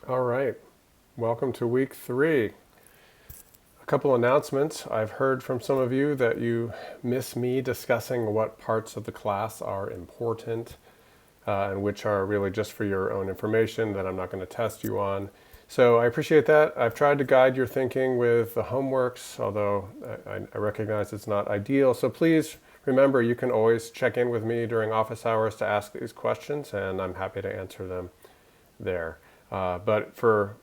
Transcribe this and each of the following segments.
All right, welcome to week 3. A couple announcements. I've heard from some of you that you miss me discussing what parts of the class are important and which are really just for your own information that I'm not going to test you on. So I appreciate that. I've tried to guide your thinking with the homeworks, although I recognize it's not ideal. So please remember, you can always check in with me during office hours to ask these questions, and I'm happy to answer them there. But for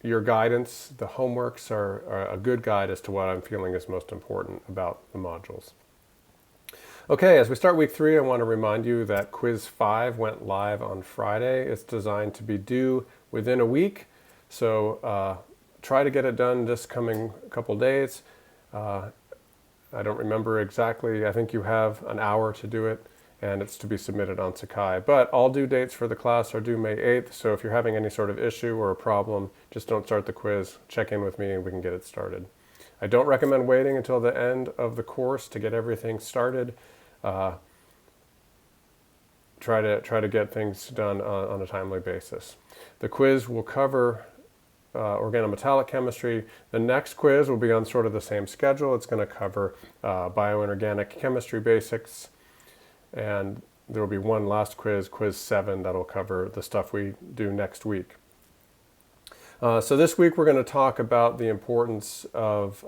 your guidance, the homeworks are a good guide as to what I'm feeling is most important about the modules. Okay, as we start week 3, I want to remind you that quiz 5 went live on Friday. It's designed to be due within a week, so try to get it done this coming couple days. I don't remember exactly. I think you have an hour to do it, and it's to be submitted on Sakai. But all due dates for the class are due May 8th, so if you're having any sort of issue or a problem, just don't start the quiz. Check in with me and we can get it started. I don't recommend waiting until the end of the course to get everything started. Try to get things done on a timely basis. The quiz will cover organometallic chemistry. The next quiz will be on sort of the same schedule. It's going to cover bioinorganic chemistry basics. And there will be one last quiz, quiz 7, that'll cover the stuff we do next week. So this week we're going to talk about the importance of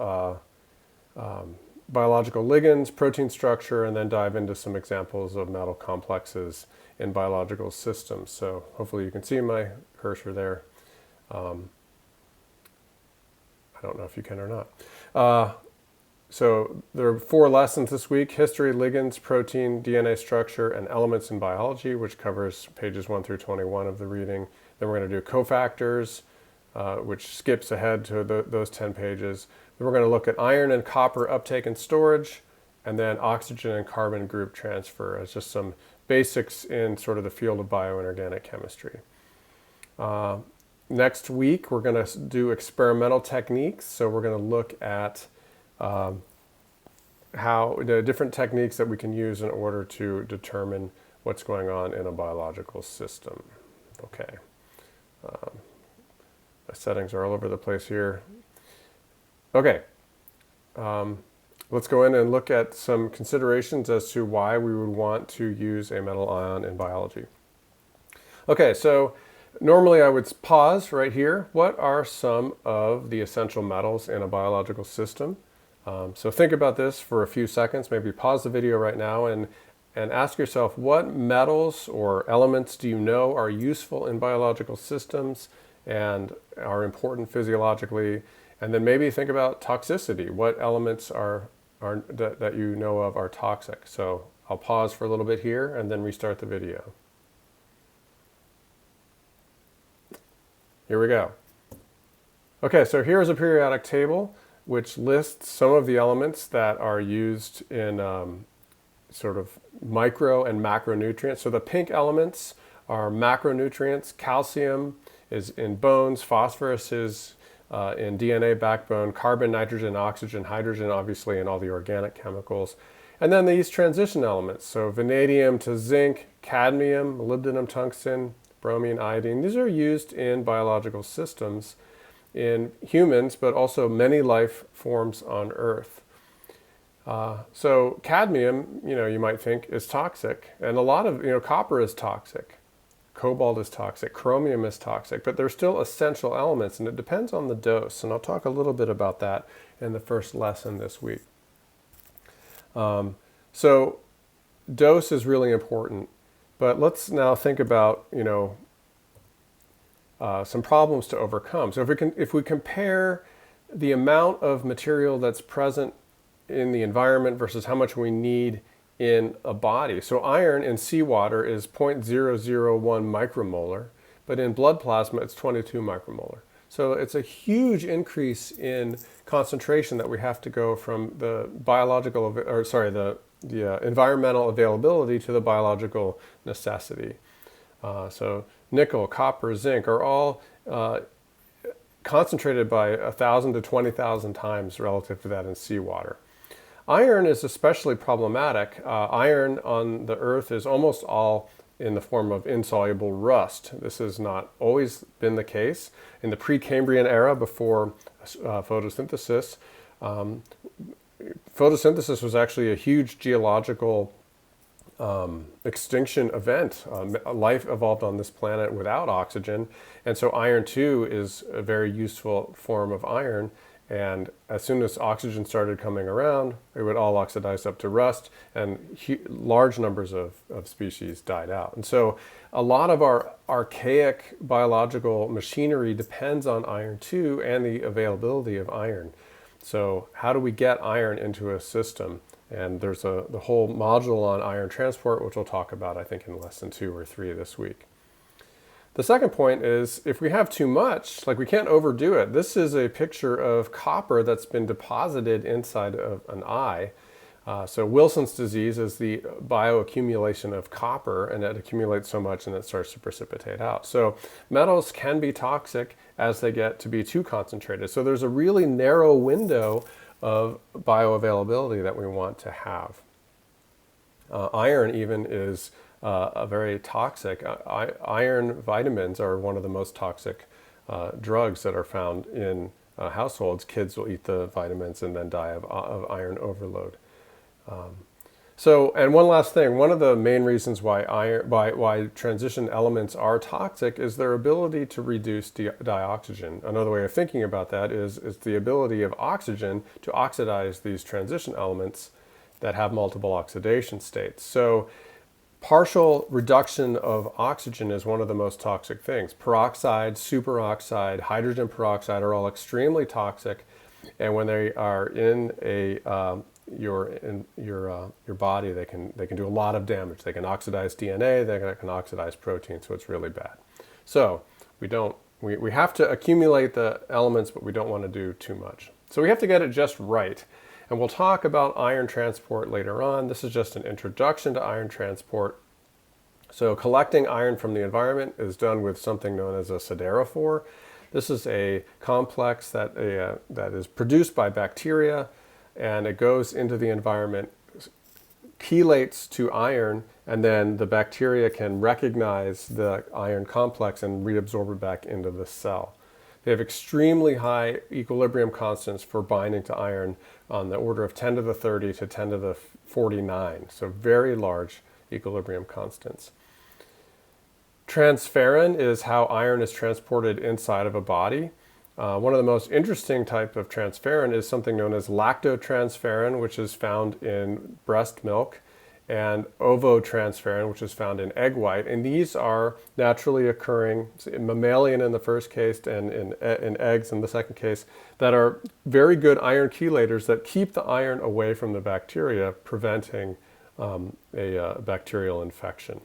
biological ligands, protein structure, and then dive into some examples of metal complexes in biological systems. So hopefully you can see my cursor there. I don't know if you can or not. So there are 4 lessons this week: history, ligands, protein, DNA structure, and elements in biology, which covers pages 1 through 21 of the reading. Then we're going to do cofactors, which skips ahead to those 10 pages. Then we're going to look at iron and copper uptake and storage, and then oxygen and carbon group transfer as just some basics in sort of the field of bioinorganic chemistry. Next week, we're going to do experimental techniques. So we're going to look at how the different techniques that we can use in order to determine what's going on in a biological system. Okay. My settings are all over the place here. Okay. Let's go in and look at some considerations as to why we would want to use a metal ion in biology. Okay, so normally I would pause right here. What are some of the essential metals in a biological system? So think about this for a few seconds. Maybe pause the video right now and ask yourself, what metals or elements do you know are useful in biological systems and are important physiologically? And then maybe think about toxicity. What elements that you know of are toxic? So I'll pause for a little bit here and then restart the video. Here we go. Okay, so here's a periodic table which lists some of the elements that are used in sort of micro and macronutrients. So the pink elements are macronutrients. Calcium is in bones, phosphorus is in DNA backbone, carbon, nitrogen, oxygen, hydrogen, obviously in all the organic chemicals. And then these transition elements, so vanadium to zinc, cadmium, molybdenum, tungsten, bromine, iodine. These are used in biological systems in humans, but also many life forms on Earth. So cadmium, you might think is toxic, and a lot of, copper is toxic, cobalt is toxic, chromium is toxic, but they're still essential elements, and it depends on the dose, and I'll talk a little bit about that in the first lesson this week. So dose is really important, but let's now think about, some problems to overcome. So if we compare the amount of material that's present in the environment versus how much we need in a body. So iron in seawater is 0.001 micromolar, but in blood plasma it's 22 micromolar. So it's a huge increase in concentration that we have to go from the environmental availability to the biological necessity. So nickel, copper, zinc are all concentrated by 1,000 to 20,000 times relative to that in seawater. Iron is especially problematic. Iron on the Earth is almost all in the form of insoluble rust. This has not always been the case. In the Precambrian era, before photosynthesis, photosynthesis was actually a huge geological extinction event. Life evolved on this planet without oxygen, and so iron 2 is a very useful form of iron. And as soon as oxygen started coming around, it would all oxidize up to rust, and large numbers of species died out. And so a lot of our archaic biological machinery depends on iron 2 and the availability of iron. So how do we get iron into a system? And there's the whole module on iron transport, which we'll talk about, I think, in lesson 2 or 3 this week. The second point is, if we have too much, like, we can't overdo it. This is a picture of copper that's been deposited inside of an eye. So Wilson's disease is the bioaccumulation of copper, and it accumulates so much and it starts to precipitate out. So metals can be toxic as they get to be too concentrated. So there's a really narrow window of bioavailability that we want to have. Iron even is a very toxic. Iron vitamins are one of the most toxic drugs that are found in households. Kids will eat the vitamins and then die of iron overload. And one last thing, one of the main reasons why transition elements are toxic is their ability to reduce dioxygen. Another way of thinking about that is the ability of oxygen to oxidize these transition elements that have multiple oxidation states. So partial reduction of oxygen is one of the most toxic things. Peroxide, superoxide, hydrogen peroxide are all extremely toxic, and when they are in your body, they can do a lot of damage. They can oxidize DNA, they can oxidize protein, so it's really bad. So we have to accumulate the elements, but we don't want to do too much. So we have to get it just right. And we'll talk about iron transport later on. This is just an introduction to iron transport. So collecting iron from the environment is done with something known as a siderophore. This is a complex that is produced by bacteria, and it goes into the environment, chelates to iron, and then the bacteria can recognize the iron complex and reabsorb it back into the cell. They have extremely high equilibrium constants for binding to iron, on the order of 10 to the 30 to 10 to the 49, so very large equilibrium constants. Transferrin is how iron is transported inside of a body. One of the most interesting type of transferrin is something known as lactotransferrin, which is found in breast milk, and ovotransferrin, which is found in egg white. And these are naturally occurring, mammalian in the first case and in eggs in the second case, that are very good iron chelators that keep the iron away from the bacteria, preventing a bacterial infection.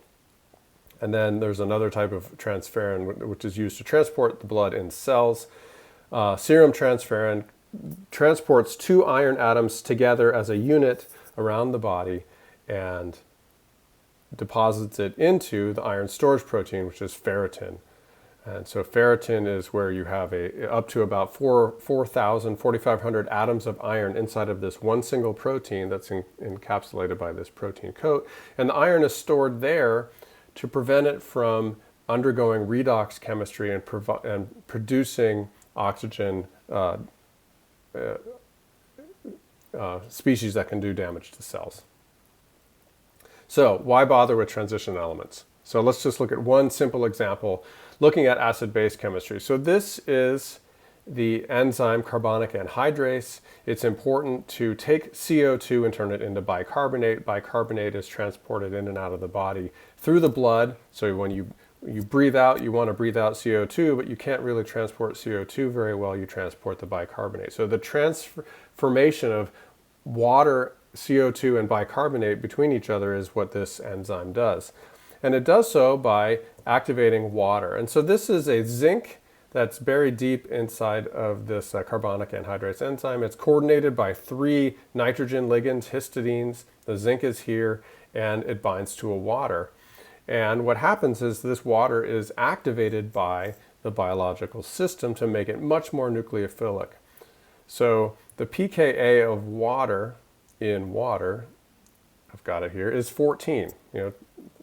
And then there's another type of transferrin which is used to transport the blood in cells. Serum transferrin transports two iron atoms together as a unit around the body and deposits it into the iron storage protein, which is ferritin. And so ferritin is where you have up to about 4,500 atoms of iron inside of this one single protein that's encapsulated by this protein coat. And the iron is stored there to prevent it from undergoing redox chemistry and producing oxygen species that can do damage to cells. So why bother with transition elements? So let's just look at one simple example, looking at acid-base chemistry. So this is the enzyme carbonic anhydrase. It's important to take CO2 and turn it into bicarbonate. Bicarbonate is transported in and out of the body through the blood. So when you breathe out, you want to breathe out CO2, but you can't really transport CO2 very well. You transport the bicarbonate. So the transformation of water, CO2, and bicarbonate between each other is what this enzyme does. And it does so by activating water. And so this is a zinc that's buried deep inside of this carbonic anhydrase enzyme. It's coordinated by 3 nitrogen ligands, histidines. The zinc is here, and it binds to a water. And what happens is this water is activated by the biological system to make it much more nucleophilic. So the pKa of water in water, I've got it here, is 14.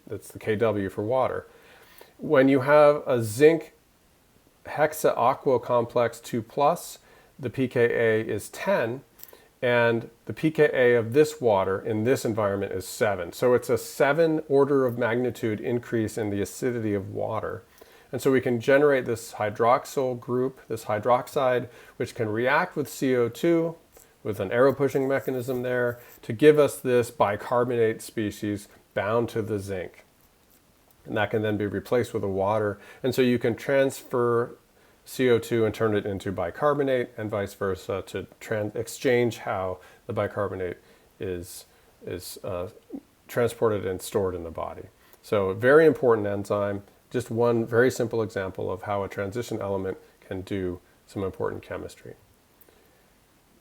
That's the Kw for water. When you have a zinc hexaaqua complex 2 plus, the pKa is 10, and the pKa of this water in this environment is 7. So it's a 7 order of magnitude increase in the acidity of water. And so we can generate this hydroxyl group, this hydroxide, which can react with CO2 with an arrow pushing mechanism there to give us this bicarbonate species bound to the zinc. And that can then be replaced with a water. And so you can transfer CO2 and turn it into bicarbonate and vice versa to exchange how the bicarbonate is transported and stored in the body. So a very important enzyme, just one very simple example of how a transition element can do some important chemistry.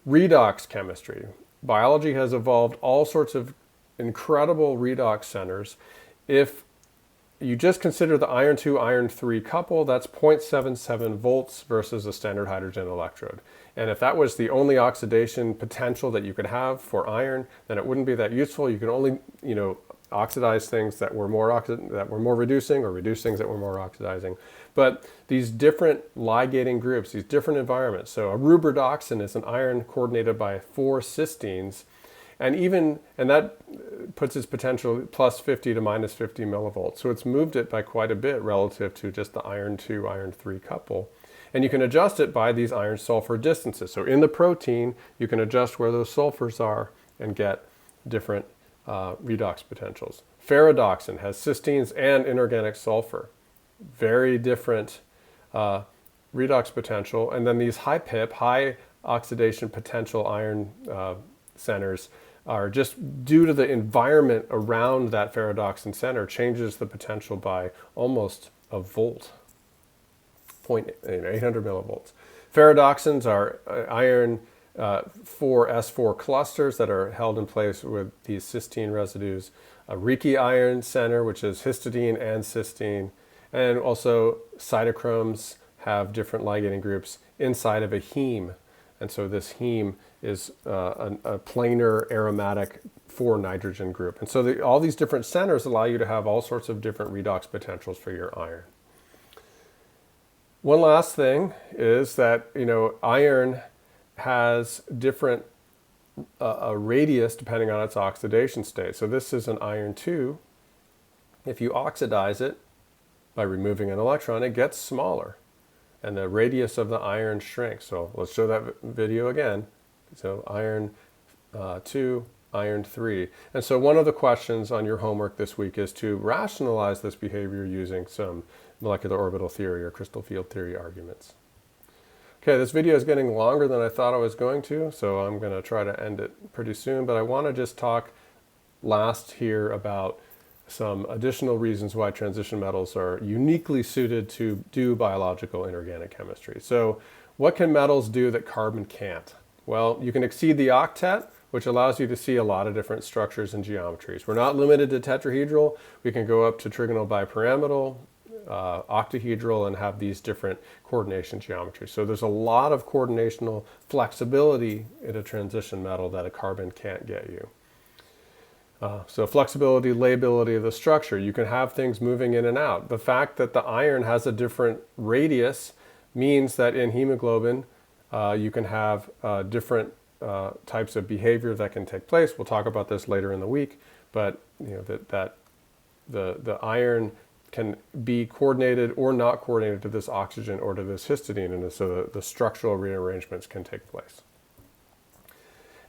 Redox chemistry. Biology has evolved all sorts of incredible redox centers. If you just consider the iron 2, iron 3 couple, that's 0.77 volts versus a standard hydrogen electrode. And if that was the only oxidation potential that you could have for iron, then it wouldn't be that useful. You could only, oxidize things that were more reducing, or reduce things that were more oxidizing. But these different ligating groups, these different environments. So a rubidoxin is an iron coordinated by 4 cysteines. And that puts its potential plus 50 to minus 50 millivolts. So it's moved it by quite a bit relative to just the iron 2, iron 3 couple. And you can adjust it by these iron sulfur distances. So in the protein, you can adjust where those sulfurs are and get different redox potentials. Ferredoxin has cysteines and inorganic sulfur. Very different redox potential. And then these high PIP, high oxidation potential iron centers are just due to the environment around that ferredoxin center changes the potential by almost a volt, 800 millivolts. Ferredoxins are iron 4s4 clusters that are held in place with these cysteine residues. A Reiki iron center, which is histidine and cysteine, and also cytochromes have different ligating groups inside of a heme. And so this heme is a planar aromatic 4-nitrogen group. And so all these different centers allow you to have all sorts of different redox potentials for your iron. One last thing is that, iron has different a radius depending on its oxidation state. So this is an iron 2. If you oxidize it by removing an electron, it gets smaller, and the radius of the iron shrinks. So let's show that video again. So iron 2, iron 3. And so one of the questions on your homework this week is to rationalize this behavior using some molecular orbital theory or crystal field theory arguments. Okay, this video is getting longer than I thought I was going to, so I'm going to try to end it pretty soon, but I want to just talk last here about some additional reasons why transition metals are uniquely suited to do biological inorganic chemistry. So what can metals do that carbon can't? Well, you can exceed the octet, which allows you to see a lot of different structures and geometries. We're not limited to tetrahedral. We can go up to trigonal bipyramidal, octahedral, and have these different coordination geometries. So there's a lot of coordinational flexibility in a transition metal that a carbon can't get you. So flexibility, layability of the structure. You can have things moving in and out. The fact that the iron has a different radius means that in hemoglobin you can have different types of behavior that can take place. We'll talk about this later in the week, but the iron can be coordinated or not coordinated to this oxygen or to this histidine, and so the structural rearrangements can take place.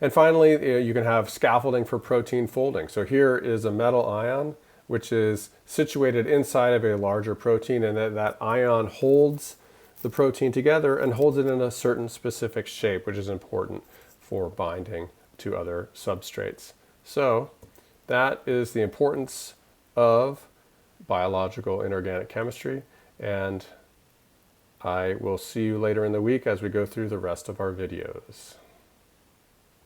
And finally, you can have scaffolding for protein folding. So here is a metal ion, which is situated inside of a larger protein, and that ion holds the protein together and holds it in a certain specific shape, which is important for binding to other substrates. So that is the importance of biological inorganic chemistry, and I will see you later in the week as we go through the rest of our videos.